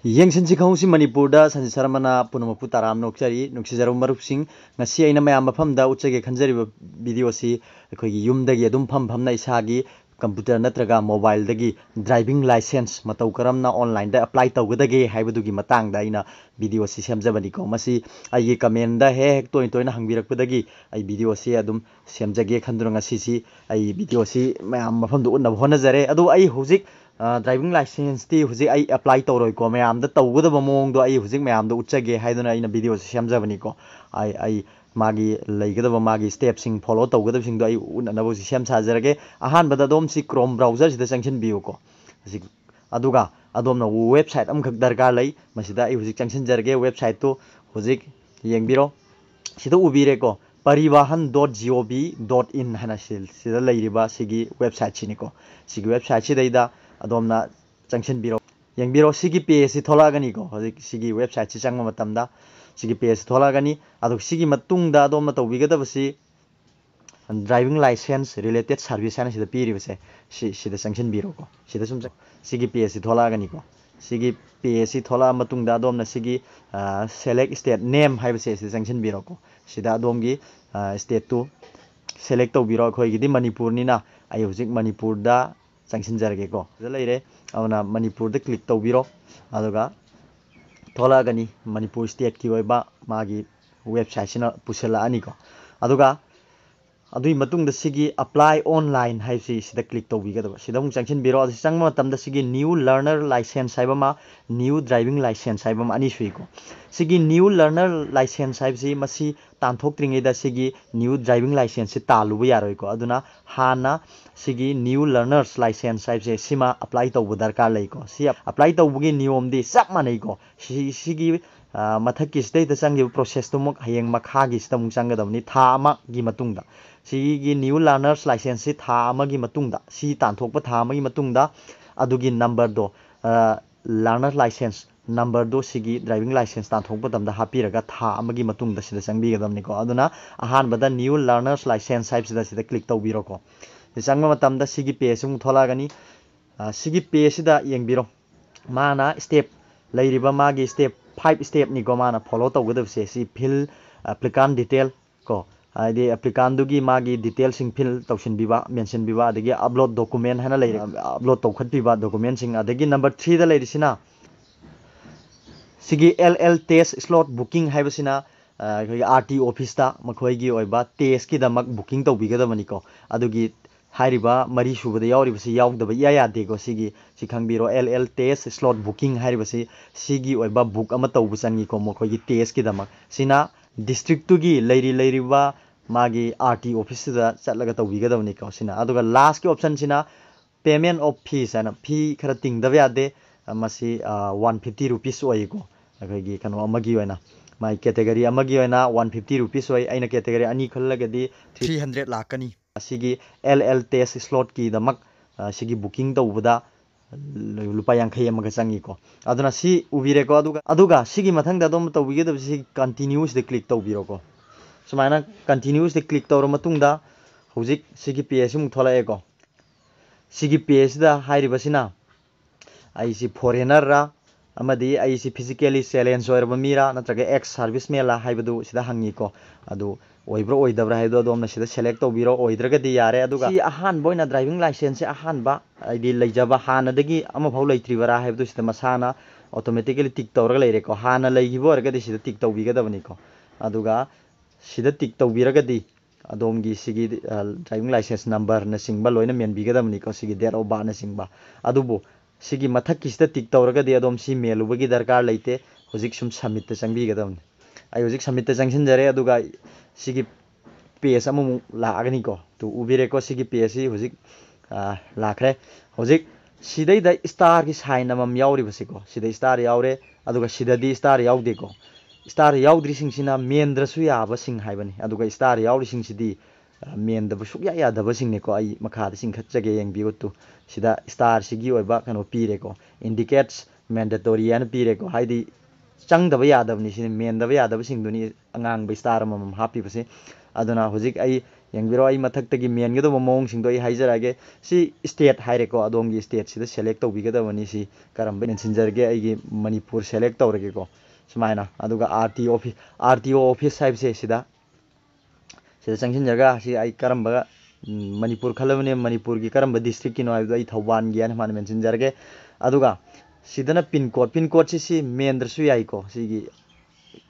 ꯌꯦꯡꯁꯤꯟꯁꯤ ꯈꯪꯍꯧꯁꯤ ꯃꯅꯤꯄꯨꯔꯗ ꯁꯟꯖꯤꯠ ꯁꯔꯃꯅ ꯄꯨꯝꯅꯃꯛꯄꯨ ꯇꯔꯥꯝꯅ ꯅꯣꯛꯆꯔꯤ ꯅꯨꯡꯁꯤꯖꯔꯕ ꯃꯔꯨꯞꯁꯤꯡ ꯉꯁꯤ ꯑꯩꯅ ꯃꯌꯥꯝ ꯃꯐꯝꯗ ꯎꯠꯆꯒꯦ ꯈꯟꯖꯔꯤꯕ ꯚꯤꯗꯤꯑꯣꯁꯤ ꯑꯩꯈꯣꯏꯒꯤ ꯌꯨꯝꯗꯒꯤ ꯑꯗꯨꯝ ꯐꯝꯅ ꯏꯁꯥꯒꯤ ꯀꯝꯄ꯭ꯌꯨꯇꯔ ꯅꯠꯇ꯭ꯔꯒ ꯃꯣꯕꯥꯏꯜꯗꯒꯤ ꯗ꯭राꯏꯚꯤꯡ ꯂꯥꯏꯁꯦꯟꯁ ꯃꯇꯧ ꯀꯔꯝꯅ ꯑꯣꯟꯂꯥꯏꯟꯗ ꯑꯦꯄ꯭ꯂꯥꯏ ꯇꯧꯒꯗꯒꯦ ꯍꯥꯏꯕꯗꯨꯒꯤ ꯃꯇꯥꯡꯗ ꯑꯩꯅ ꯚꯤꯗꯤꯑꯣꯁꯤ ꯁꯦꯝꯖꯕꯅꯤꯀꯣ ꯃꯁꯤ ꯑꯩꯒꯤ ꯀꯃꯦꯟꯗ ꯍꯦꯛ ꯇꯣꯏꯅ ꯍꯪꯕꯤꯔꯛꯄꯗꯒꯤ ꯑꯩ ꯚꯤꯗꯤꯑꯣꯁꯤ ꯑꯗꯨꯝ ꯁꯦꯝꯖꯒꯦ ꯈꯟꯗꯨꯅ ꯉꯁꯤꯁꯤ ꯑꯩ ꯚꯤꯗꯤꯑꯣꯁꯤ ꯃꯌꯥꯝ ꯃꯐꯝꯗ ꯎꯠꯅꯕ ꯍꯣꯠꯅꯖꯔꯦ ꯑꯗꯨ ꯑꯩ ꯍꯧꯖꯤꯛ ड्राइविंग लाइसेंसटी हुजिक आई अप्लाई तौरोइको मयामदा तौगदब मोंगदो आई हुजिक मयामदा उच्चगे हाइदुना आइना वीडियो सेमजबनिको आई मागी लेगदब मागी स्टेप्सिंग फॉलो तौगदबसिंगदो आई उननबो सेम साजरगे अहानबदा दोम सी क्रोम ब्राउजर सिदा जंक्शन बियुको हजिक अदुगा अदोमना वेबसाइट अमखक दरकार लई मसिदा आई हुजिक जंक्शन जरगे वेबसाइट तो हुजिक येंगबिरो सिदा उबिरेको parivahan.gov.in हाना सिदा लेरिबा सिगी वेबसाइट सिनिको सिगी वेबसाइट सिदैदा अदोमना जंक्शन बिरो येंगबिरो सिगी पेज सि थोलागनिको हजिक सिगी वेबसाइट सि चंगमा मतमदा सिगी पेज थोलागनी अदु सिगी मतुंगदा अदोमना तौबिगदबसि ड्राइविंग लाइसेंस रिलेटेड सर्विस हाना सिदा पिरिबसे सिदा जंक्शन बिरोको सिदा सुम सिगी पेज सि थोलागनिको सिगी पेज सि थोला मतुंगदा अदोमना सिगी सेलेक्ट स्टेट नेम हाइबसे सिदा जंक्शन बिरोको सिदा अदोमगी स्टेट टू सेलेक्ट तौबिरो अखोइगिदि मणिपुरनिना आई हुजिक मणिपुरदा जंक्शन जरगेको लेरे अवना मणिपुरदा क्लिक तौबिरो अदुगा थोलागनी मणिपुर स्टेट की ओइबा मागी वेबसाइट सिना पुसलानिको अदुगा अदुई मतुंगदा सिगी अप्लाई ऑनलाइन हाइसी सिदा क्लिक तौबिगदबा सिदा मुक जंक्शन बिरो अदि चंगमा मतमदा सिगी न्यू लर्नर लाइसेंस हाइबमा न्यू ड्राइविंग लाइसेंस हाइबमा अनि सुइको सिगी न्यू लर्नर लाइसेंस हाइबसी मसी तानथोक्त्रिङैदा सिगी न्यू ड्राइविंग लाइसेंस से तालुबो यारोइको अदुना हाना सिगी न्यू लर्नर्स लाइसेंस हाइबसे सिमा अप्लाई तौबो दरकार लैको सि अप्लाई तौबगी नियम दि सब मानैको सिगी मथक्की सिदैदा चंगिबो प्रोसेस तो मुक हयेंग मखागी सिदा मुक चंगदबनी था अमागी मतुंगदा सिगी न्यू लर्नर्स लाइसेंस सि था अमागी मतुंगदा सि तानथोकपा था अमागी मतुंगदा अदुगी नंबर दो लर्नर लाइसेंस नंबर दो सिगी ड्राइविंग लाइसेंस तानथोकपा तमदा हापिरगा था अमागी मतुंगदा सिदा चंगबिगदबनिको अदुना अहानबदा न्यू लर्नर्स लाइसेंस हाइबसिदा सिदा क्लिक तौबिरोको चंगमा मतमदा सिगी पेज मुक थोलागनी सिगी पेज सिदा येंगबिरो माना स्टेप लेरिबा मागी स्टेप 5 स्टेप निको माना फॉलो तौगदबसे सि फिल एप्लीकांट डिटेल को आदि एप्लीकांट दुगी मागी डिटेल सिंग फिल तौसिनबिबा मेंशन बिबा अदगी अपलोड डॉक्यूमेंट हाना लेरि अपलोड तौखतबिबा डॉक्यूमेंट सिंग अदगी नंबर 3 दा लेरिसिना सिगी एलएल टेस्ट स्लॉट बुकिंग हाइबसिना आरटी ऑफिस दा मखोइगी ओइबा टेस्ट की दमक बुकिंग तौबिगदबनिको अदुगी हाइरिबा मरी सुबदा यावरिबसि यावदबा इया यादेको सिगी सिखंगबिरो एलएल टेस्ट स्लॉट बुकिंग हाइरिबसि सिगी ओइबा बुक अमा तौबु चंगिको मखोइगी टेस्ट की दमक सिना डिस्ट्रिक्ट तुगी लेरिबा मागी आरटी ऑफिस दा चटलगा तौबिगदबनिको सिना अदुगा लास्ट की ऑप्शन सिना पेमेंट ऑफ फीस है फी खरा तिंगदबा यादे मसी 150 रुपीस ओइको अखोइगी कनो अमगी ओइना माई कैटेगरी अमगी ओइना 150 रुपीस ओइ आइना कैटेगरी अनि खल्लगदी 300 लाखनी सिगी एलएल टेस्ट स्लॉट की दमक सिगी बुकिंग तौबदा लुपा यांखै अमगा चंगिको अदुना सि उबिरेको अदुगा सिगी मथंगदा दोम तौबिगदब सि कंटिन्यूस दे क्लिक तौबिरोको सुमाइना कंटिन्यूस दे क्लिक तौर मतुंगदा हुजिक सिगी पेज मुक थोलाएको सिगी पेज दा हाइरिबसिना आइसी फॉरेनर रा अमदी आइसी फिजिकली चैलेंज ओइरबा मीरा नत्रगा एक्स सर्विसमैन ला हाइबदु सिदा हंगीको अदु ओइब्रो ओइदब्रा हाइदो दोमना सिदा सेलेक्ट तौबिरो ओइद्रगदी यारे अदुगा सि अहान बोइना ड्राइविंग लाइसेंस से अहानबा आइडी लैजबा हानदगी अमा फाउ लैत्रिबरा हाइबदु सिदा मसाना ऑटोमेटिकली टिक तौरगा लैरेको हाना लैगिबो ओरगदी सिदा टिक तौबिगदबनिको अदुगा सिदा टिक तौबिरगदी अदोमगी सिगी ड्राइविंग लाइसेंस नंबर न सिंगबा लोइना मेनबिगदबनिको सिगी डेट ऑफ बर्थ न सिंगबा अदुबो सिगी मथक्की सिदा टिक तौरगदी अदोम सि मेलुबगी दरकार लैते हुजिक सुम सबमिट चंगबिगदबनि आई हुजिक सबमिट चंगसिनजरे अदुगा सिगी पेज अमु लागनिको तो उबिरेको सिगी पेज सि हुजिक लाखरे हुजिक सिदैदा स्टार की साइन अमम यावरिबसिको सिदै स्टार यावरे अदुगा सिददी स्टार यावदेको स्टार यावद्रिसिंगसिना मेंद्रसु याबसिंग हाइबनि अदुगा स्टार यावरिसिंगसिदी मेंदब सुक्या यादबसिंगनेको आई मखादा सिंखचगे येंगबिगोतु सिदा स्टार सिगी ओइबा कनो पीरेको इंडिकेट्स मैंडेटोरी एन पीरेको हाइदी चंगदब यादबनि सिने मेंदब यादबसिंगदुनी अंगांग स्टार अमम हापिबसे अदुना हुजिक आई ꯌꯦꯡꯕꯤꯔꯣ ꯑꯩ ꯃꯊꯛꯇꯒꯤ ꯃꯦꯟꯒꯗꯕ ꯃꯑꯣꯡꯁꯤꯡꯗꯣ ꯑꯩ ꯍꯥꯏꯖꯔꯛꯑꯒꯦ ꯁꯤ ꯁ꯭ꯇꯦꯠ ꯍꯥꯏꯔꯦꯀꯣ ꯑꯗꯣꯝꯒꯤ ꯁ꯭ꯇꯦꯠꯁꯤꯗ ꯁꯦꯂꯦꯛ ꯇꯧꯕꯤꯒꯗꯕꯅꯤ ꯁꯤ ꯀꯔꯝꯕ ꯃꯦꯟꯁꯤꯟꯖꯔꯒꯦ ꯑꯩꯒꯤ ꯃꯅꯤꯄꯨꯔ ꯁꯦꯂꯦꯛ ꯇꯧꯔꯒꯦꯀꯣ ꯁꯨꯃꯥꯏꯅ ꯑꯗꯨꯒ RTO ꯑꯣꯐꯤꯁ ꯍꯥꯏꯕꯁꯦ ꯁꯤꯗ ꯆꯪꯁꯤꯟꯖꯔꯒ ꯁꯤ ꯑꯩ ꯀꯔꯝꯕ ꯃꯅꯤꯄꯨꯔ ꯈꯜꯂꯕꯅꯦ ꯃꯅꯤꯄꯨꯔꯒꯤ ꯀꯔꯝꯕ ꯗꯤꯁꯇ꯭ꯔꯤꯛꯀꯤꯅꯣ ꯍꯥꯏꯕꯗꯣ ꯑꯩ ꯊꯧꯕꯥꯜꯒꯤ ꯍꯥꯏꯅ ꯃꯥꯅ ꯃꯦꯟꯁꯤꯟꯖꯔꯒꯦ ꯑꯗꯨꯒ ꯁꯤꯗꯅ ꯄꯤꯟ ꯀꯣꯗꯁꯤ ꯁꯤ ꯃꯦꯟꯗ꯭ꯔꯁꯨ ꯌꯥꯏꯀꯣ ꯁꯤꯒꯤ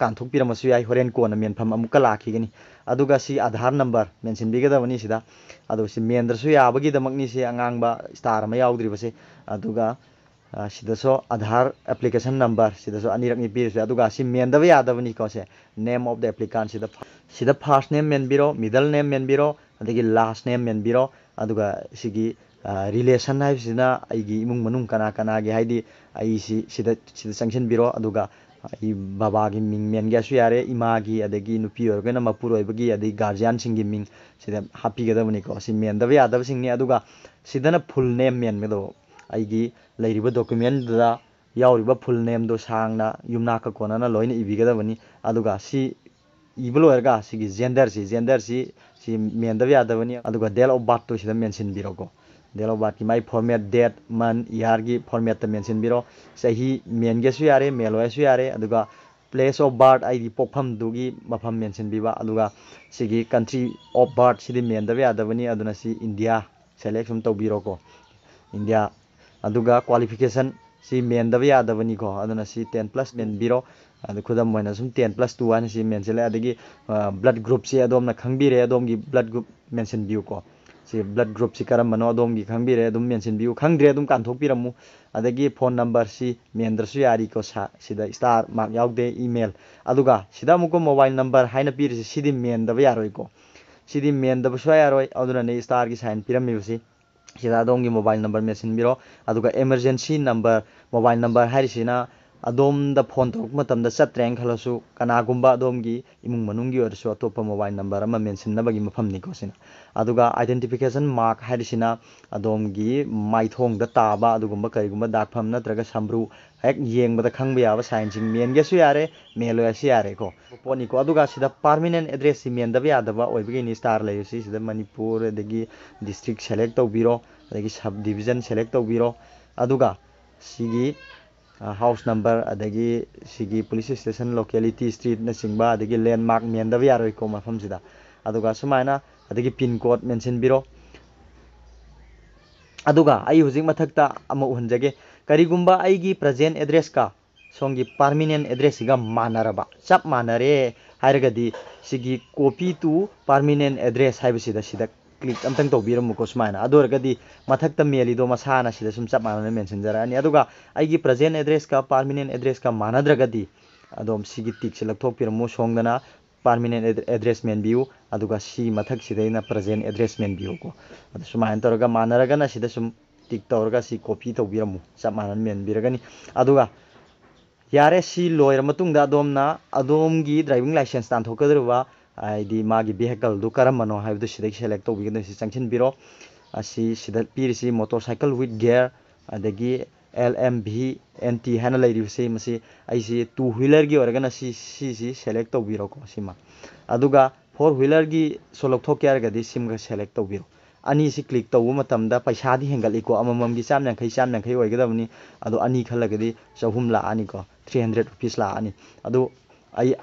ꯀꯥꯟꯊꯣꯛꯄꯤꯔꯝꯃꯁꯨ ꯌꯥꯏ ꯍꯣꯔꯦꯟ ꯀꯣꯟꯅ ꯃꯦꯟꯐꯝ ꯑꯃꯨꯛꯀ ꯂꯥꯛꯈꯤꯒꯅꯤ ꯑꯗꯨꯒ ꯁꯤ ꯑꯙꯥꯔ ꯅꯝꯕꯔ ꯃꯦꯟꯁꯤꯟꯕꯤꯒꯗꯕꯅꯤ ꯁꯤꯗ ꯑꯗꯨ ꯁꯤ ꯃꯦꯟꯗ꯭ꯔꯁꯨ ꯌꯥꯕꯒꯤꯗꯃꯛꯅꯤ ꯁꯤ ꯑꯉꯥꯡꯕ ꯁ꯭ꯇꯥꯔ ꯑꯃ ꯌꯥꯎꯗ꯭ꯔꯤꯕꯁꯦ ꯑꯗꯨꯒ ꯁꯤꯗꯁꯨ ꯑꯙꯥꯔ ꯑꯦꯄ꯭ꯂꯤꯀꯦꯁꯟ ꯅꯝꯕꯔ ꯁꯤꯗꯁꯨ ꯑꯅꯤꯔꯛꯅꯤ ꯄꯤꯔꯤꯁꯦ ꯑꯗꯨꯒ ꯁꯤ ꯃꯦꯟꯗꯕ ꯌꯥꯗꯕꯅꯤꯀꯣ ꯁꯦ ꯅꯦꯝ ꯑꯣꯐ ꯗ ꯑꯦꯄ꯭ꯂꯤꯀꯥꯟ ꯁꯤꯗ ꯐꯥꯔꯁ ꯅꯦꯝ ꯃꯦꯟꯕꯤꯔꯣ ꯃꯤꯗꯜ ꯅꯦꯝ ꯃꯦꯟꯕꯤꯔꯣ ꯑꯗꯒꯤ ꯂꯥꯁ ꯅꯦꯝ ꯃꯦꯟꯕꯤꯔꯣ ꯑꯗꯨꯒ ꯁꯤꯒꯤ ꯔꯤꯂꯦꯁꯟ ꯍꯥꯏꯕꯁꯤꯅ ꯑꯩꯒꯤ ꯏꯃꯨꯡ ꯃꯅꯨꯡ ꯀꯅꯥ ꯀꯅꯥꯒꯤ ꯍꯥꯏꯗꯤ ꯑꯩꯁꯤ ꯁꯤꯗ ꯆꯪꯁꯤꯟꯕꯤꯔꯣ ꯑꯗꯨꯒ ꯑꯩ ꯕꯕꯥꯒꯤ ꯃꯤꯡ ꯃꯦꯟꯒꯦꯁꯨ ꯌꯥꯔꯦ ꯏꯃꯥꯒꯤ ꯑꯗꯒꯤ ꯅꯨꯄꯤ ꯑꯣꯏꯔꯒꯅ ꯃꯄꯨꯔꯣꯏꯕꯒꯤ ꯑꯗꯒꯤ ꯒꯥꯔꯖꯤꯌꯥꯟꯁꯤꯡꯒꯤ ꯃꯤꯡ ꯁꯤꯗ ꯍꯥꯞꯄꯤꯒꯗꯕꯅꯤꯀꯣ ꯁꯤ ꯃꯦꯟꯗꯕ ꯌꯥꯗꯕꯁꯤꯡꯅꯤ ꯑꯗꯨꯒ ꯁꯤꯗꯅ ꯐꯨꯜ ꯅꯦꯝ ꯃꯦꯟꯒꯗꯧꯕ ꯑꯩꯒꯤ ꯂꯩꯔꯤꯕ ꯗꯣꯀꯨꯃꯦꯟꯗꯨꯗ ꯌꯥꯎꯔꯤꯕ ꯐꯨꯜ ꯅꯦꯝꯗꯣ ꯁꯥꯡꯅ ꯌꯨꯝꯅꯥꯛꯀ ꯀꯣꯟꯅꯅ ꯂꯣꯏꯅ ꯏꯕꯤꯒꯗꯕꯅꯤ ꯑꯗꯨꯒ ꯁꯤ ꯏꯕ ꯂꯣꯏꯔꯒ ꯁꯤꯒꯤ ꯖꯦꯟꯗꯔꯁꯤ ꯃꯦꯟꯗꯕ ꯌꯥꯗꯕꯅꯤ ꯑꯗꯨꯒ ꯗꯦꯠ ꯑꯣꯐ ꯕꯥꯔꯊꯇꯣ ꯁꯤꯗ ꯃꯦꯟꯁꯤꯟꯕꯤꯔꯣꯀꯣ ꯗꯦꯠ ꯑꯣꯐ ꯕꯥꯔꯊꯀꯤ ꯃꯥꯏ ꯐꯣꯔꯃꯦꯠ ꯗꯦꯠ ꯃꯟ ꯏꯌꯥꯔꯒꯤ ꯐꯣꯔꯃꯦꯠꯇ ꯃꯦꯟꯁꯤꯟꯕꯤꯔꯣ ꯆꯍꯤ ꯃꯦꯟꯒꯦꯁꯨ ꯌꯥꯔꯦ ꯃꯦꯜꯂꯣꯏꯁꯨ ꯌꯥꯔꯦ ꯑꯗꯨꯒ ꯄ꯭ꯂꯦꯁ ꯑꯣꯐ ꯕꯥꯔꯊ ꯑꯩꯒꯤ ꯄꯣꯛꯐꯝꯗꯨꯒꯤ ꯃꯐꯝ ꯃꯦꯟꯁꯤꯟꯕꯤꯕ ꯑꯗꯨꯒ ꯁꯤꯒꯤ ꯀꯟꯇ꯭ꯔꯤ ꯑꯣꯐ ꯕꯥꯔꯊ ꯁꯤꯗꯤ ꯃꯦꯟꯗꯕ ꯌꯥꯗꯕꯅꯤ ꯑꯗꯨꯅ ꯁꯤ ꯏꯟꯗꯤꯌꯥ ꯁꯦꯂꯦꯛ ꯁꯨꯝ ꯇꯧꯕꯤꯔꯣꯀꯣ ꯏꯟꯗꯤꯌꯥ ꯑꯗꯨꯒ ꯀ꯭ꯋꯥꯂꯤꯐꯤꯀꯦꯁꯟ ꯁꯤ ꯃꯦꯟꯗꯕ ꯌꯥꯗꯕꯅꯤꯀꯣ ꯑꯗꯨꯅ ꯁꯤ 10+ ꯃꯦꯟꯕꯤꯔꯣ ꯑꯗꯨ ꯈꯨꯗꯝ ꯑꯣꯏꯅ ꯁꯨꯝ 10+2 ꯍꯥꯏꯅ ꯁꯤ ꯃꯦꯟꯁꯤꯜꯂꯦ ꯑꯗꯒꯤ ꯕ꯭ꯂꯗ ꯒ꯭ꯔꯨꯞꯁꯤ ꯑꯗꯣꯝꯅ ꯈꯪꯕꯤꯔꯦ ꯑꯗꯣꯝꯒꯤ ꯕ꯭ꯂꯗ ꯒ꯭ꯔꯨꯞ ꯃꯦꯟꯁꯤꯟꯕꯤꯌꯨꯀꯣ ꯁꯤ ꯕ꯭ꯂꯗ ꯒ꯭ꯔꯨꯞꯁꯤ ꯀꯔꯝꯕꯅꯣ ꯑꯗꯣꯝꯒꯤ ꯈꯪꯕꯤꯔꯦ ꯑꯗꯨꯝ ꯃꯦꯟꯁꯤꯟꯕꯤꯌꯨ ꯈꯪꯗ꯭ꯔꯦ ꯑꯗꯨꯝ ꯀꯥꯟꯊꯣꯛꯄꯤꯔꯝꯃꯨ ꯑꯗꯒꯤ ꯐꯣꯟ ꯅꯝꯕꯔꯁꯤ ꯃꯦꯟꯗ꯭ꯔꯁꯨ ꯌꯥꯔꯤꯀꯣ ꯁꯤꯗ ꯁ꯭ꯇꯥꯔ ꯃꯥꯔꯛ ꯌꯥꯎꯗꯦ ꯏꯃꯦꯜ ꯑꯗꯨꯒ ꯁꯤꯗ ꯑꯃꯨꯛꯀ ꯃꯣꯕꯥꯏꯜ ꯅꯝꯕꯔ ꯍꯥꯏꯅ ꯄꯤꯔꯤꯁꯤ ꯁꯤꯗꯤ ꯃꯦꯟꯗꯕ ꯌꯥꯔꯣꯏꯀꯣ ꯁꯤꯗꯤ ꯃꯦꯟꯗꯕ ꯁꯨꯡꯌꯥ ꯌꯥꯔꯣꯏ ꯑꯗꯨꯅꯅꯦ ꯁ꯭ꯇꯥꯔꯒꯤ ꯁꯥꯏꯟ ꯄꯤꯔꯝꯃꯤꯕꯁꯤ ꯁꯤꯗ ꯑꯗꯣꯝꯒꯤ ꯃꯣꯕꯥꯏꯜ ꯅꯝꯕꯔ ꯃꯦꯟꯁꯤꯟꯕꯤꯔꯣ ꯑꯗꯨꯒ ꯑꯦꯃꯔꯖꯦꯟꯁꯤ ꯅꯝꯕꯔ ꯃꯣꯕꯥꯏꯜ ꯅꯝꯕर ꯍꯥꯏꯔꯤꯁꯤꯅ ꯑꯗꯣꯝꯗ ꯐꯣꯟ ꯇꯧꯔꯛꯄ ꯃꯇꯝꯗ ꯆꯠꯇ꯭ꯔꯦꯅ ꯈꯜꯂꯁꯨ ꯀꯅꯥꯒꯨꯝꯕ ꯑꯗꯣꯝꯒꯤ ꯏꯃꯨꯡ ꯃꯅꯨꯡꯒꯤ ꯑꯣꯏꯔꯁꯨ ꯑꯇꯣꯞꯄ ꯃꯣꯕꯥꯏꯜ ꯅꯝꯕꯔ ꯑꯃ ꯃꯦꯟꯁꯤꯟꯅꯕꯒꯤ ꯃꯐꯝꯅꯤꯀꯣ ꯁꯤꯅ ꯑꯗꯨꯒ ꯑꯥꯏꯗꯦꯟꯇꯤꯐꯤꯀꯦꯁꯟ ꯃꯥꯔꯛ ꯍꯥꯏꯔꯤꯁꯤꯅ ꯑꯗꯣꯝꯒꯤ ꯃꯥꯏꯊꯣꯡꯗ ꯇꯥꯕ ꯑꯗꯨꯒꯨꯝꯕ ꯀꯔꯤꯒꯨꯝꯕ ꯗꯥꯛꯐꯝ ꯅꯠꯇ꯭ꯔꯒ ꯁꯝꯕ꯭ꯔꯨ ꯍꯦꯛ ꯌꯦꯡꯕꯗ ꯈꯪꯕ ꯌꯥꯕ ꯁꯥꯏꯟꯁꯤꯡ ꯃꯦꯟꯒꯦꯁꯨ ꯌꯥꯔꯦ ꯃꯦꯜꯂꯣꯏꯁꯨ ꯌꯥꯔꯦꯀꯣ ꯄꯣꯠꯅꯤꯀꯣ ꯑꯗꯨꯒ ꯁꯤꯗ ꯄꯥꯔꯃꯤꯅꯦꯟ ꯑꯦꯗ꯭ꯔꯦꯁꯁꯤ ꯃꯦꯟꯗꯕ ꯌꯥꯗꯕ ꯑꯣꯏꯕꯒꯤꯅꯤ ꯁ꯭ꯇꯥꯔ ꯂꯩꯔꯤꯁꯤ ꯁꯤꯗ ꯃꯅꯤꯄꯨꯔ ꯑꯗꯒꯤ ꯗꯤꯁꯇ꯭ꯔꯤꯛ ꯁꯦꯂꯦꯛ ꯇꯧꯕꯤꯔꯣ ꯑꯗꯒꯤ ꯁꯕ ꯗꯤꯕꯤꯖꯟ ꯁꯦꯂꯦꯛ ꯇꯧꯕꯤꯔꯣ ꯑꯗꯨꯒ ꯁꯤꯒꯤ ꯍꯥꯎꯁ ꯅꯝꯕꯔ ꯑꯗꯒꯤ ꯁꯤꯒꯤ ꯄꯨꯂꯤꯁ ꯁ꯭ꯇꯦꯁꯟ ꯂꯣꯀꯦꯂꯤꯇꯤ ꯁ꯭ꯇ꯭ꯔꯤꯠꯅꯆꯤꯡꯕ ꯑꯗꯒꯤ ꯂꯦꯟꯃꯥꯔꯛ ꯃꯦꯟꯗꯕ ꯌꯥꯔꯣꯏꯀꯣ ꯃꯐꯝꯁꯤꯗ ꯑꯗꯨꯒ ꯁꯨꯃꯥꯏꯅ ꯑꯗꯒꯤ ꯄꯤꯟ ꯀꯣꯗ ꯃꯦꯟꯁꯤꯟꯕꯤꯔꯣ ꯑꯗꯨꯒ ꯑꯩ ꯍꯧꯖꯤꯛ ꯃꯊꯛꯇ ꯑꯃ ꯎꯍꯟꯖꯒꯦ ꯀꯔꯤꯒꯨꯝꯕ ꯑꯩꯒꯤ ꯄ꯭ꯔꯖꯦꯟ ꯑꯦꯗ꯭ꯔꯦꯁꯀ ꯁꯣꯝꯒꯤ ꯄꯥꯔꯃꯤꯅꯦꯟ ꯑꯦꯗ꯭ꯔꯦꯁꯁꯤꯒ ꯃꯥꯟꯅꯔꯕ ꯆꯞ ꯃꯥꯟꯅꯔꯦ ꯍꯥꯏꯔꯒꯗꯤ ꯁꯤꯒꯤ ꯀꯣꯄꯤ ꯇꯨ ꯄꯥꯔꯃꯤꯅꯦꯟ ꯑꯦꯗ꯭ꯔꯦꯁ ꯍꯥꯏꯕꯁꯤꯗ ꯀ꯭ꯂꯤꯛ ꯑꯝꯇꯪ ꯇꯧꯕꯤꯔꯝꯃꯨꯀꯣ ꯁꯨꯃꯥꯏꯅ ꯑꯗꯨ ꯑꯣꯏꯔꯒꯗꯤ ꯃꯊꯛꯇ ꯃꯦꯜꯂꯤꯗꯣ ꯃꯁꯥꯅ ꯁꯤꯗ ꯁꯨꯝ ꯆꯞ ꯃꯥꯟꯅꯅ ꯃꯦꯟꯁꯤꯟꯖꯔꯛꯑꯅꯤ ꯑꯗꯨꯒ ꯑꯩꯒꯤ ꯄ꯭ꯔꯖꯦꯟ ꯑꯦꯗ꯭ꯔꯦꯁꯀ ꯄꯥꯔꯃꯤꯅꯦꯟ ꯑꯦꯗ꯭ꯔꯦꯁꯀ ꯃꯥꯟꯅꯗ꯭ꯔꯒꯗꯤ ꯑꯗꯣꯝ ꯁꯤꯒꯤ ꯇꯤꯛꯁꯤ ꯂꯧꯊꯣꯛꯄꯤꯔꯝꯃꯨ ꯁꯣꯝꯗꯅ ꯄꯥꯔꯃꯤꯅꯦꯟ ꯑꯦꯗ꯭ꯔꯦꯁ ꯃꯦꯟꯕꯤꯌꯨ ꯑꯗꯨꯒ ꯁꯤ ꯃꯊꯛꯁꯤꯗꯩꯅ ꯄ꯭ꯔꯖꯦꯟ ꯑꯦꯗ꯭ꯔꯦꯁ ꯃꯦꯟꯕꯤꯌꯨꯀꯣ ꯑꯗꯨ ꯁꯨꯃꯥꯏꯅ ꯇꯧꯔꯒ ꯃꯥꯟꯅꯔꯒꯅ ꯁꯤꯗ ꯁꯨꯝ ꯇꯤꯛ ꯇꯧꯔꯒ ꯁꯤ ꯀꯣꯄꯤ ꯇꯧꯕꯤꯔꯝꯃꯨ ꯆꯞ ꯃꯥꯟꯅꯅ ꯃꯦꯟꯕꯤꯔꯒꯅꯤ ꯑꯗꯨꯒ ꯌꯥꯔꯦ ꯁꯤ ꯂꯣꯏꯔ ꯃꯇꯨꯡꯗ ꯑꯗꯣꯝꯅ ꯑꯗꯣꯝꯒꯤ ꯗ꯭राꯏꯚꯤꯡ ꯂꯥꯏꯁꯦꯟꯁ ꯇꯥꯟꯊꯣꯛꯀꯗꯧꯔꯤꯕ ꯍꯥꯏꯗꯤ ꯃꯥꯒꯤ ꯚꯦꯍꯤꯀꯜꯗꯨ ꯀꯔꯝꯕꯅꯣ ꯍꯥꯏꯕꯗꯨ ꯁꯤꯗꯒꯤ ꯁꯦꯂꯦꯛ ꯇꯧꯕꯤꯒꯗꯕꯅꯤ ꯁꯤ ꯆꯪꯁꯤꯟꯕꯤꯔꯣ ꯑꯁꯤ ꯁꯤꯗ ꯄꯤꯔꯤꯁꯤ ꯃꯣꯇꯣꯔ ꯁꯥꯏꯀꯜ ꯋꯤꯠ ꯒꯤꯌꯔ ꯑꯗꯒꯤ LMV NT ꯍꯥꯏꯅ ꯂꯩꯔꯤꯕꯁꯤ ꯃꯁꯤ ꯑꯩꯁꯤ 2 ꯋꯤꯂꯔꯒꯤ ꯑꯣꯏꯔꯒꯅ ꯁꯤꯁꯤ ꯁꯦꯂꯦꯛ ꯇꯧꯕꯤꯔꯣꯀꯣ ꯁꯤꯃ ꯑꯗꯨꯒ 4 ꯋꯤꯂꯔꯒꯤꯁꯨ ꯂꯧꯊꯣꯛꯀꯦ ꯍꯥꯏꯔꯒꯗꯤ ꯁꯤꯃꯒ ꯁꯦꯂꯦꯛ ꯇꯧꯕꯤꯔꯣ ꯑꯅꯤꯁꯤ ꯀ꯭ꯂꯤꯛ ꯇꯧꯕ ꯃꯇꯝꯗ ꯄꯩꯁꯥꯗꯤ ꯍꯦꯟꯒꯠꯂꯤꯀꯣ ꯑꯃꯃꯝꯒꯤ 150 ꯑꯣꯏꯒꯗꯕꯅꯤ ꯑꯗꯣ ꯑꯅꯤ ꯈꯜꯂꯒꯗꯤ 300 ꯂꯥꯛꯑꯅꯤꯀꯣ 300 ꯔꯨꯄꯤꯁ ꯂꯥꯛꯑꯅꯤ ꯑꯗꯨ ꯑꯩ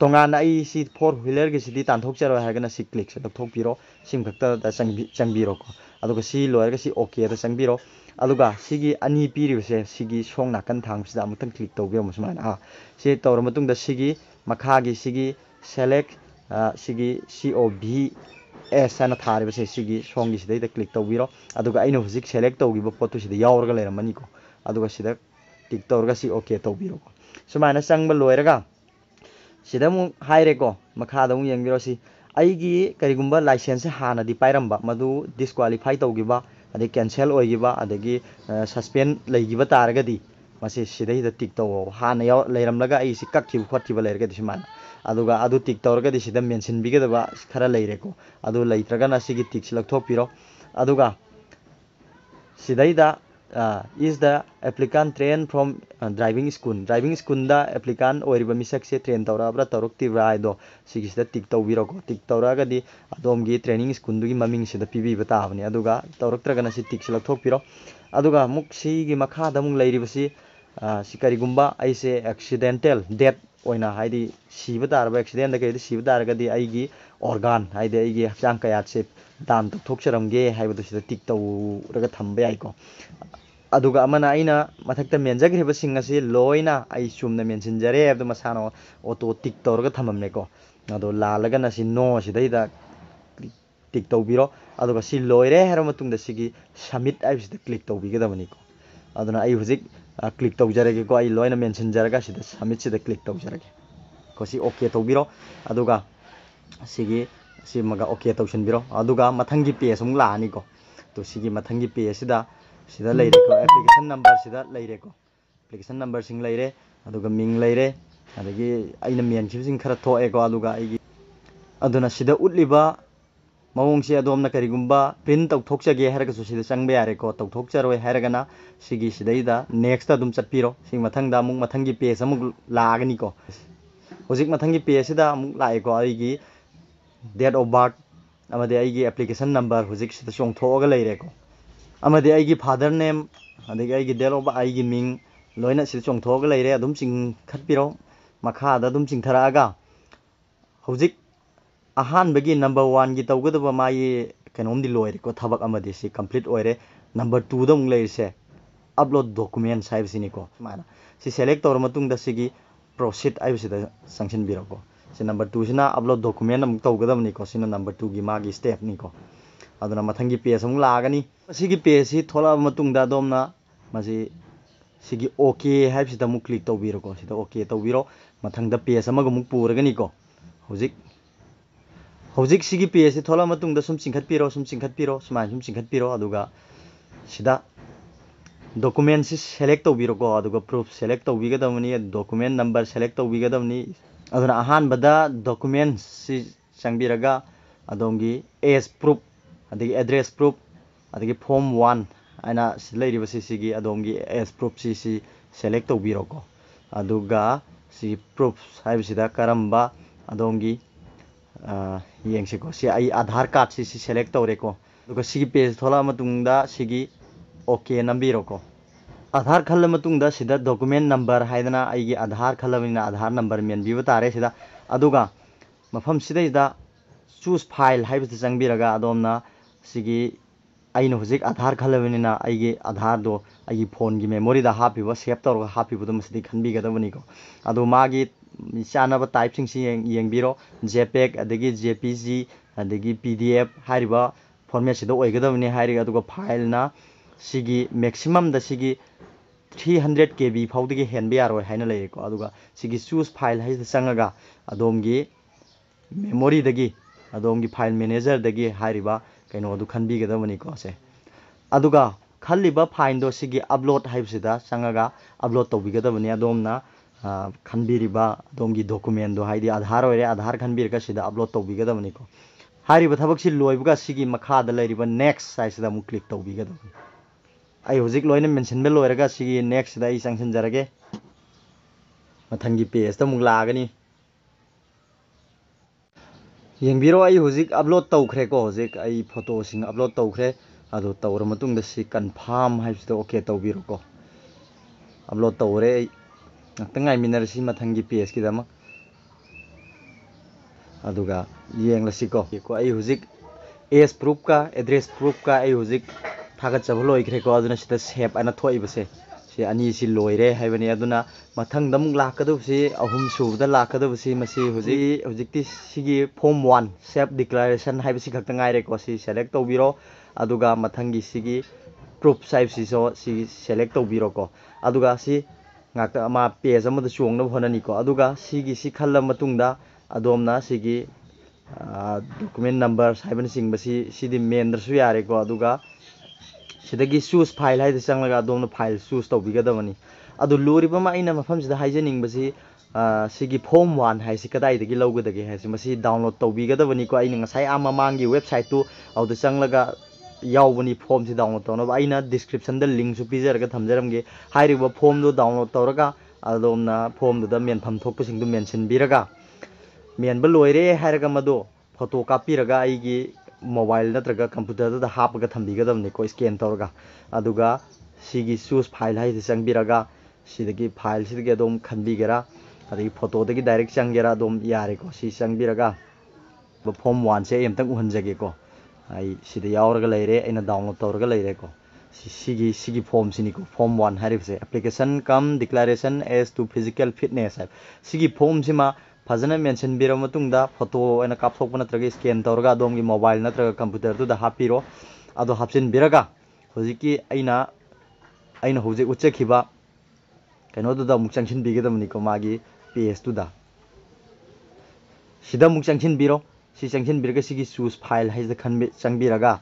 ꯇꯣꯉꯥꯟꯅ ꯑꯩ ꯁꯤ 4 ꯋꯤꯂꯔꯒꯤꯁꯤꯗꯤ ꯇꯥꯟꯊꯣꯛꯆꯔꯣꯏ ꯍꯥꯏꯔꯒꯅ ꯁꯤ ꯀ꯭ꯂꯤꯛꯁꯦ ꯂꯧꯊꯣꯛꯄꯤꯔꯣ ꯁꯤꯝ ꯈꯛꯇꯗ ꯆꯪꯕꯤꯔꯣꯀꯣ ꯑꯗꯨꯒ ꯁꯤ ꯂꯣꯏꯔꯒ ꯁꯤ ꯑꯣꯀꯦꯗ ꯆꯪꯕꯤꯔꯣ ꯑꯗꯨꯒ ꯁꯤꯒꯤ ꯑꯅꯤ ꯄꯤꯔꯤꯕꯁꯦ ꯁꯤꯒꯤ ꯁꯣꯡ ꯅꯥꯀꯟ ꯊꯥꯡꯕꯁꯤꯗ ꯑꯃꯨꯛꯇꯪ ꯀ꯭ꯂꯤꯛ ꯇꯧꯕꯤꯔꯝꯃꯨ ꯁꯨꯃꯥꯏꯅ ꯁꯤ ꯇꯧꯔ ꯃꯇꯨꯡꯗ ꯁꯤꯒꯤ ꯃꯈꯥꯒꯤ ꯁꯤꯒꯤ ꯁꯦꯂꯦꯛ ꯁꯤꯒꯤ COVS ꯍꯥꯏꯅ ꯊꯥꯔꯤꯕꯁꯦ ꯁꯤꯒꯤ ꯁꯣꯝꯒꯤꯁꯤꯗꯩꯗ ꯀ꯭ꯂꯤꯛ ꯇꯧꯕꯤꯔꯣ ꯑꯗꯨꯒ ꯑꯩꯅ ꯍꯧꯖꯤꯛ ꯁꯦꯂꯦꯛ ꯇꯧꯈꯤꯕ ꯄꯣꯠꯇꯨ ꯁꯤꯗ ꯌꯥꯎꯔꯒ ꯂꯩꯔꯝꯃꯅꯤꯀꯣ ꯑꯗꯨꯒ ꯁꯤꯗ ꯀ꯭ꯂꯤꯛ ꯇꯧꯔꯒ ꯁꯤ ꯑꯣꯀꯦ ꯇꯧꯕꯤꯔꯣꯀꯣ ꯁꯨꯃꯥꯏꯅ ꯆꯪꯕ ꯂꯣꯏꯔꯒ ꯁꯤꯗ ꯑꯃꯨꯛ ꯍꯥꯏꯔꯦꯀꯣ ꯃꯈꯥꯗ ꯑꯃꯨꯛ ꯌꯦꯡꯕꯤꯔꯣ ꯁꯤ ꯑꯩꯒꯤ ꯀꯔꯤꯒꯨꯝꯕ ꯂꯥꯏꯁꯦꯟꯁꯁꯦ ꯍꯥꯟꯅꯗꯤ ꯄꯥꯏꯔꯝꯕ ꯃꯗꯨ ꯗꯤꯁꯀ꯭ꯋꯥꯂꯤꯐꯥꯏ ꯇꯧꯈꯤꯕ ꯑꯗꯩ ꯀꯦꯟꯁꯦꯜ ꯑꯣꯏꯈꯤꯕ ꯑꯗꯒꯤ ꯁꯁꯄꯦꯟ ꯂꯩꯈꯤꯕ ꯇꯥꯔꯒꯗꯤ ꯃꯁꯤ ꯁꯤꯗꯩꯗ ꯇꯤꯛ ꯇꯧꯋꯣ ꯍꯥꯟꯅ ꯂꯩꯔꯝꯂꯒ ꯑꯩꯁꯤ ꯀꯛꯈꯤꯕ ꯈꯣꯠꯈꯤꯕ ꯂꯩꯔꯒꯗꯤ ꯁꯨꯃꯥꯏꯅ ꯑꯗꯨꯒ ꯑꯗꯨ ꯇꯤꯛ ꯇꯧꯔꯒꯗꯤ ꯁꯤꯗ ꯃꯦꯟꯁꯤꯟꯕꯤꯒꯗꯕ ꯈꯔ ꯂꯩꯔꯦꯀꯣ ꯑꯗꯨ ꯂꯩꯇ꯭ꯔꯒꯅ ꯁꯤꯒꯤ ꯇꯤꯛꯁꯤ ꯂꯧꯊꯣꯛꯄꯤꯔꯣ ꯑꯗꯨꯒ ꯁꯤꯗꯩꯗ is the applicant trained from driving school da applicant oiriba misak se train tawrabra tawrukti raido sigisida tik tawbiro ko tik tawragadi adomgi training school dugi maming sida pibi batabani aduga tawruktragana si tik silakthokpiro aduga muk sigi makhada muk leiribasi si karigumba aise accidental death oina haidi siba tarba accident da kaydi siba taragadi aigi organ haidi aigi hakchang kayat se dan thokcharamge haibudu sida tik tawraga thamba yaiko aduga amana aina mathakta menjagriba singasi loina ai chumna mensinjare abdu masano auto tik tawraga thamamne ko ado lalaga na si no sidaida tik tawbiro aduga si loire hera matungda sigi submit ai sida click tawbigadamani ko aduna ai hujik click tawjarage ko ai loina mensinjaraga sida submit sida click tawjarage ko si okay tawbiro aduga sigi si maga okay tawshinbiro aduga mathangi page mung laani ko to sigi mathangi page sida sida leire ko application number sida leire ko application number sing leire aduga ming leire adagi aina men sing khara thoe ko aduga ai aduna sida utliba mawong si adom na karigumba print tawthokjage haraga su sida changbe yare ko tawthokjaroi haragana sigi sidaida next adum chatpiro sing mathangda mung mathangi page amuk laagani ko hojik mathangi page sida amuk lae ko aigi date of birth amade aigi application number hojik sida chongthoga leire ko amade aigi father name adagi aigi date of aigi ming loina sida chongthoga leire adum ching khatpiro makha da adum ching tharaga hojik ahan bagi number 1 gi tawgadaba mai kanom di loire ko thabak amadi si complete oire number 2 da mung leire se upload documents hai bisini ko mana si select tor matung da sigi proceed ai bisida sanction biro ko si number 2 sina upload document am tawgadam ni ko sina number 2 gi magi step ni ko aduna mathangi page amung lagani sigi page si thola matung da domna masi sigi okay hai bisida muk click tawbiro ko sida okay tawbiro mathang da page amaga muk puragani ko hojik sigi page si thola matung da sum chingkhatpiro sumai sum chingkhatpiro aduga sida document si select tawbiro ko aduga proof select tawbigadamani document number select tawbigadamani aduna ahan bada document si changbiraga adongi age proof adigi address proof adigi form 1 aina silairiba sigi adongi age proof si select tawbiro ko aduga si proof haibisida karamba adongi yengsiko si ai aadhar card si select tawre ko aduga sigi page thola matungda sigi okay nambiro ko आधार खल मतुंगदा सिदा document number हाइदना आइगी आधार खलबनिना आधार number main बिबा तारे सिदा अदुगा मफम सिदैदा choose file हाइबस चंगबिरगा अदोमना सिगी आइनो हुजिक आधार खलबनिना आइगी आधार दो आइगी phone गी memory दा हापिबो save तौरगा हापिबो दम सिदि खनबिगदबनिको अदु मागी चानबा टाइप सिंग सि येंगबिरो जेपेग अदगी जेपीजी अदगी पीडीएफ हारिबा फॉर्मेट सिदा ओइगदबनि हारि अदुगा फाइल ना सिगी मैक्सिमम दा सिगी 300 KB फाउदगी हेनबे यारोय हाइना लेको अदुगा सिगी चूज फाइल हाइस चंगागा अदोमगी मेमोरी दगी अदोमगी फाइल मैनेजर दगी हारिबा कैनो अदु खनबिगदबनि को से अदुगा खल्लिबा फाइल दो सिगी अपलोड हाइबसिदा चंगागा अपलोड तौबिगदबनि अदोमना खनबिरिबा अदोमगी डॉक्यूमेंट दो हाइदि आधार ओइरे आधार खनबिरगा सिदा अपलोड तौबिगदबनि को हारिबा थबकसि लोइबगा सिगी मखादा लेरिबा नेक्स्ट साइसदा मु क्लिक तौबिगदबनि आई हजिक लोइना मेंशन बे लोइरगा सिगी नेक्स्ट दा ई संक्शन जरगे मथंगी पेज ता मुग लागनी येंबिरो आई हजिक अपलोड तौखरे को हजिक आई फोटो सिंग अपलोड तौखरे अदो तौर मतुंग दा सि कंफर्म हाइबस ओके तौबिरो को अपलोड तौरे नक्तंगाई मिनर सि मथंगी पेज की दमा अदुगा येंगलसि को आई हजिक एज प्रूफ का एड्रेस प्रूफ का आई हजिक थागत चबलो इख्रेको अदुना सिदा सेप अना थोइबसे सि अनि सि लोइरे हाइबनि अदुना मथंग दम लाकदबसि अहुम सुबदा लाकदबसि मसि हुजिकति सिगी फॉर्म 1 सेल्फ डिक्लेरेशन हाइबसि खक्ता गाइरे को सि सेलेक्ट तौबिरो अदुगा मथंगी सिगी प्रूफ साइब सि सि सेलेक्ट तौबिरो को अदुगा सि ngakta ama page amada chongna honani ko aduga sigi si khalla matungda adomna sigi document number haiban singbasi sidi mendrasu yare ko aduga सिदगी चूज फाइल है चंगलगा अदोमना file choose तौबिगदबनी अदु लोरिबा मा आइना मफम सिदा हाइजनिंगबसी सिगी फॉर्म 1 हाइसि कदाइदगी लौगदगे हाइसि मसी डाउनलोड तौबिगदबनी को आइना ngasai ama mangi website tu auda changlaga यावबनी फॉर्म से डाउनलोड तौनब अइना डिस्क्रिप्शन द लिंक सु पिजरगा थमजरमगे हाइरिबा फॉर्म दो डाउनलोड तौरगा अदोमना फॉर्म दुदा मेनफम थोकपसिंग दु मेंशन बिरगा मेनब लोइरे हाइरगा मदो फोटो कापीरगा आइगी मोबाइल नत्रगा कंप्यूटर दा हापगा थंबिगदमने को स्कैन तौरगा अदुगा सिगी चूज फाइल हाइसे चंगबिरगा सिदगी फाइल सिदगी अदोम खनबिगेरा अदगी फोटो दगी डायरेक्ट चंगेरा अदोम यारे को सि चंगबिरगा फॉर्म 1 से एमतंग उहनजगे को आई सिदा यावरगा लेरे अइना डाउनलोड तौरगा लेरे को सिगी फॉर्म सिनी को फॉर्म 1 हारिबसे application cum declaration as to physical fitness है सिगी फॉर्म सिमा फजन मेंशन बिरो मतुंगदा फोटो अइना कापथोक नत्रगा स्कैन तौरगा अदोमगी मोबाइल नत्रगा कंप्यूटर दुदा हापिरो अदो हापसिन बिरगा होजिकी अइना होजिक उच्चखिबा कनो दुदा मुक चंगसिन बिगदमनी को मागी पेज दुदा सिदा मुक चंगसिन बिरो सी चंगसिन बिरगा सिगी चूज फाइल हाइज खन चंगबिरगा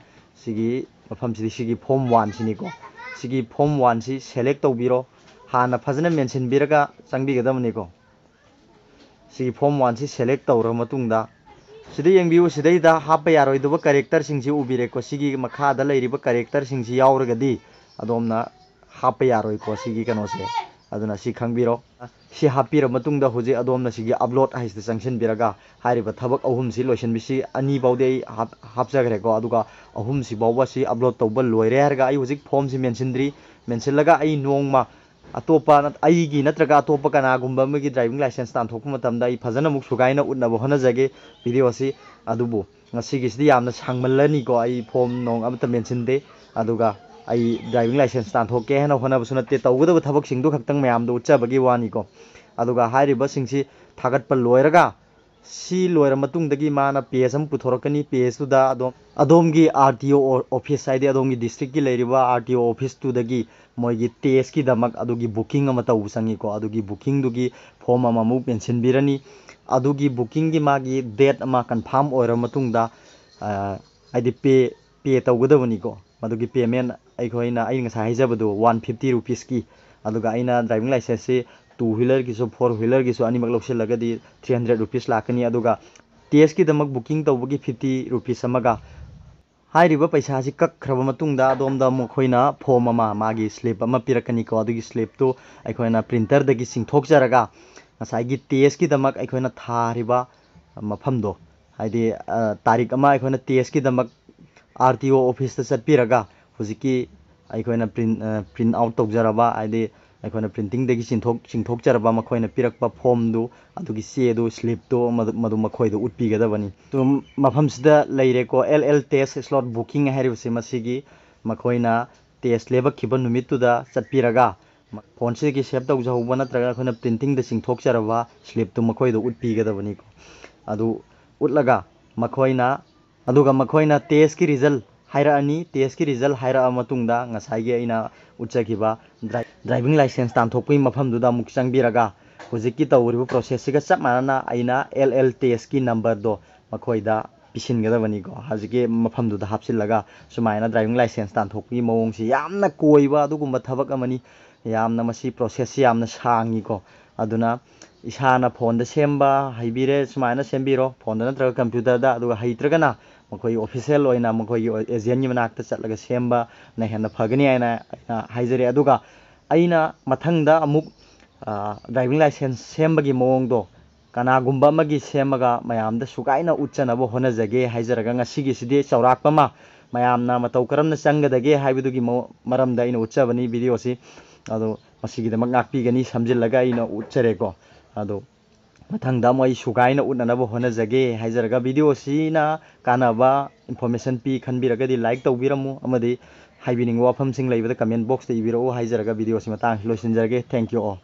सिगी मफम सिगी फॉर्म 1 सिनी को सिगी फॉर्म 1 सी सेलेक्ट तौबिरो हाना फजन मेंशन बिरगा चंगबिगदमनी को सिगी फॉर्म 1 सी सेलेक्ट तौर मतुंगदा सिदा यंगबिउ सिदैदा हाप यारोइदबा कैरेक्टर सिंगसी उबिरे को सिगी मखादा लैरिबा कैरेक्टर सिंगसी यावरगदी अदोमना हाप यारोइ को सिगी कनोसे अदुना सि खंगबिरो सि हापिर मतुंगदा होजे अदोमना सिगी अपलोड हाइस चंगसिन बिरगा हारिबा थबक अहुम सि लोइसन बिसि अनि बाउदे हापजगरे को अदुगा अहुम सि बाउबा सि अपलोड तौबा लोइरे हरगा आई होजिक फॉर्म सि मेंशनद्री मेंशनलगा आई नोंगमा अतोपा अईगी नत्रगा अतोपा कनागुंबा मगी ड्राइविंग लाइसेंस तानथोकपा मतमदा आई फजना मुक सुगाइना उन्नबो होनजगे वीडियो सि अदुबो ngasigisdi yamna sangmallani ko ai form nong amta mention de aduga ai driving license तानथोके हना होना बसुनते तौगदब थबक सिंगदु खक्तंग मयाम दो उच्चबगी वानी को अदुगा हारिबा सिंगसी थागतप लोयरगा सी लोयर मतुंगदगी माना पेज हम पुथोरकनी पेज तुदा अदोमगी आरटीओ ऑफिस साइड अदोमगी डिस्ट्रिक्ट की लेरिबा आरटीओ ऑफिस तुदगी मोइगी टेस्ट की दमक अदुगी बुकिंग अमा तौ संगी को अदुगी बुकिंग दुगी फॉर्म अमा मु पेंशन बिरनी अदुगी बुकिंग की मागी डेट अमा कंफर्म ओइर मतुंगदा आइदि पे तौगदबनी को मदुगी पेमेंट अखोइना आई ngasa हाइजबदो 150 रुपीस की अदुगा आइना ड्राइविंग लाइसेंस से 2 व्हीलर की सो 4 व्हीलर की सो अनिमक लौसिलगदी 300 रुपीस लाकनी अदुगा टेस्ट की दमक बुकिंग तौबगी 50 रुपीस अमगा हाइरिबा पैसा सि कखरबा मतुंगदा अदोमदा मखोइना फॉर्म अमा मागी स्लिप अमा पिरकनी को अदुगी स्लिप तो अखोइना प्रिंटर दगी सिंथोकजरगा ngसाइगी टेस्ट की दमक अखोइना थारिबा मफमदो हाइदि तारीख अमा अखोइना टेस्ट की दमक आरटीओ ऑफिस ता चटपिरगा हुजिकी अखोइना प्रिंट आउट तौजरबा हाइदि अखोइना प्रिंटिंग दगी चिंथोकजरबा मखोइना पिरकपा फॉर्म दो अदुगी से दो स्लिप दो मदु मखोइदो उटपिगदबनी तो मफम सिदा लेरे को एलएल टेस्ट स्लॉट बुकिंग हारिबसे मसिगी मखोइना टेस्ट लेबक खिबा नुमितुदा चटपिरगा फोन से की सेव तौजहौबा नत्रगा अखोइना प्रिंटिंग द चिंथोकजरबा स्लिप तो मखोइदो उटपिगदबनी को अदु उटलगा मखोइना अदुगा मखोइना टेस्ट की रिजल्ट हाइरानी टेस्ट की रिजल्ट हाइरा मतुंगदा ngसाइगे अइना उच्चखिबा ड्राइविंग लाइसेंस तानथोकपै मफमदुदा मुक चंगबिरगा हुजिकी तौरिबो प्रोसेस सिगा चप मानना अइना एलएल टेस्ट की नंबर दो मखोइदा पिसिनगदबनी को हजिके मफमदुदा हापसिलगा सुमाइना ड्राइविंग लाइसेंस तानथोकपी मओंगसि यामना कोइबा अदुगुम्बा थबक अमनी यामना मसी प्रोसेस यामना सांगी को अदुना इसाना फोन द सेम्बा हाइबिरे सुमाइना सेम्बिरो फोन द नत्रगा कंप्यूटर दा अदुगा हाइत्रगना मखोई ऑफिशियल ओइना मखोई एजेंट नि मनाक्ता चटलगा सेम्बा न हेना फगनी आइना हाइजरे अदुगा अइना मथंगदा अमुक ड्राइविंग लाइसेंस सेम्बगी मओंगदो कनागुम्बा मगी सेमगा मयामदा सुगाइना उच्चनबो होनजगे हाइजरगा ngasiगी सिदे चौराकपमा मयामना मतौ करमना चंगदगे हाइबदुगी मरमदा इन उच्चबनी वीडियो सि अदो मसिगी दमक नाकपीगनी समजिलगा इन उच्चरेको अदो मथंगदा मोई सुगाइना उन्ननबो होनजगे हाइजरगा वीडियो सिना कानाबा इन्फॉर्मेशन पी खनबिरगदी लाइक तौबिरमु अमदि हाइबिनिंग वाफमसिंग लेबदा कमेंट बॉक्स ते इबिरो हाइजरगा वीडियो सि मतांग लोइसिनजरगे थैंक यू ऑल।